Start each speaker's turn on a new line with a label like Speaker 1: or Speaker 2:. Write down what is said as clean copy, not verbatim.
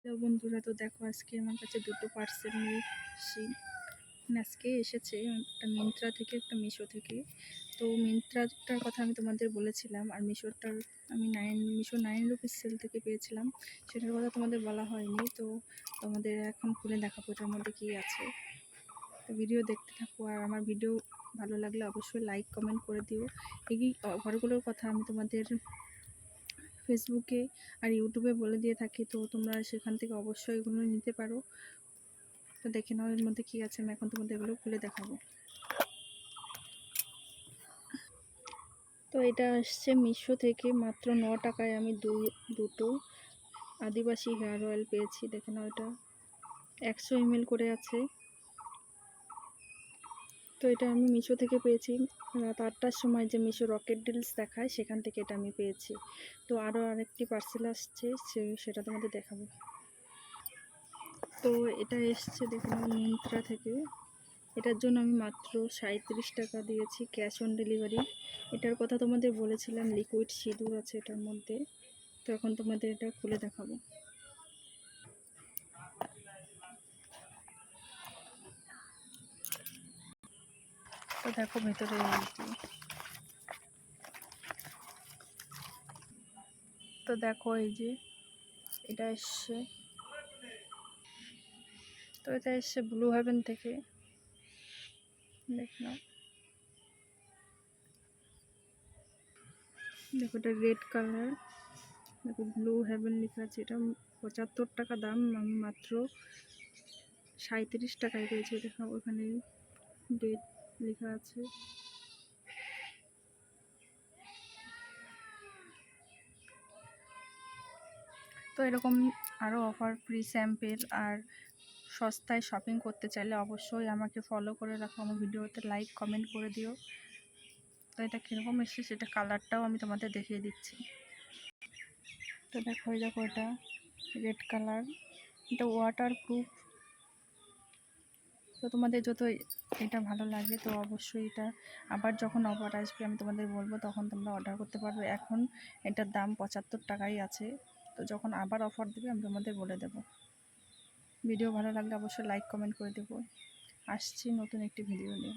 Speaker 1: তো বন্ধুরা, তো দেখো আজকে আমার কাছে দুটো পার্সেল নিয়ে এসেছি। আজকে এসেছে একটা মিন্ত্রা থেকে, একটা মিশো থেকে। তো মিন্ত্রাটার কথা আমি তোমাদের বলেছিলাম, আর মিশোটার আমি মিশো 9 রুপিস সেল থেকে পেয়েছিলাম, সেটার কথা তোমাদের বলা হয়নি। তো তোমাদের এখন খুলে দেখাবো এটার মধ্যে কী আছে। তো ভিডিও দেখতে থাকো, আর আমার ভিডিও ভালো লাগলে অবশ্যই লাইক কমেন্ট করে দিও। এই ঘরগুলোর কথা আমি তোমাদের ফেসবুকে আর ইউটিউবে বলে দিয়ে থাকি, তো তোমরা সেখান থেকে অবশ্যই এগুলো নিতে পারো। তো দেখে নাও এর মধ্যে কী আছে, আমি এখন তোমাদের এগুলো খুলে দেখাবো। তো এটা আসছে মিশো থেকে, মাত্র 9 টাকায় আমি দুটো আদিবাসী হেয়ার অয়েল পেয়েছি। দেখে নাও, এটা 100 ml করে আছে। তো এটা আমি মিশো থেকে পেয়েছি রাত 8টার সময়, যে মিশো রকেট ডিলস দেখায় সেখান থেকে এটা আমি পেয়েছি। তো আরও আরেকটি পার্সেল আসছে, সেটা তোমাদের দেখাবো। তো এটা এসছে দেখে নাও মিন্ত্রা থেকে। এটার জন্য আমি মাত্র 37 টাকা দিয়েছি, ক্যাশ অন ডেলিভারি। এটার কথা তোমাদের বলেছিলাম, লিকুইড সিঁদুর আছে এটার মধ্যে। তো এখন তোমাদের এটা খুলে দেখাবো। তো দেখো ভেতরে তো দেখো এই যে এটা এসছে। তো এটা এসছে ব্লু হেভেন থেকে, দেখো দেখো এটা রেড কালার, দেখো ব্লু হেভেন লেখা আছে। এটা 75 টাকা দাম, আমি মাত্র 37 টাকায় পেয়েছি। দেখো ওখানে ডেট লেখা আছে। তো এরকম আরও অফার, ফ্রি স্যাম্পেল আর সস্তায় শপিং করতে চাইলে অবশ্যই আমাকে ফলো করে রাখো, আমার ভিডিওতে লাইক কমেন্ট করে দিও। তো এটা কীরকম এসছে সেটা কালারটাও আমি তোমাদের দেখিয়ে দিচ্ছি। তো দেখো এটা রেড কালার, এটা ওয়াটার প্রুফ। তো তোমাদের যত এটা ভালো লাগে তো অবশ্যই এটা আবার যখন অফার আসবে আমি তোমাদের বলবো, তখন তোমরা অর্ডার করতে পারবে। এখন এটার দাম 75 টাকাই আছে। তো যখন আবার অফার দেবে আমি তোমাদের বলে দেবো। ভিডিও ভালো লাগলে অবশ্যই লাইক কমেন্ট করে দেবো। আসছি নতুন একটি ভিডিও নিয়ে।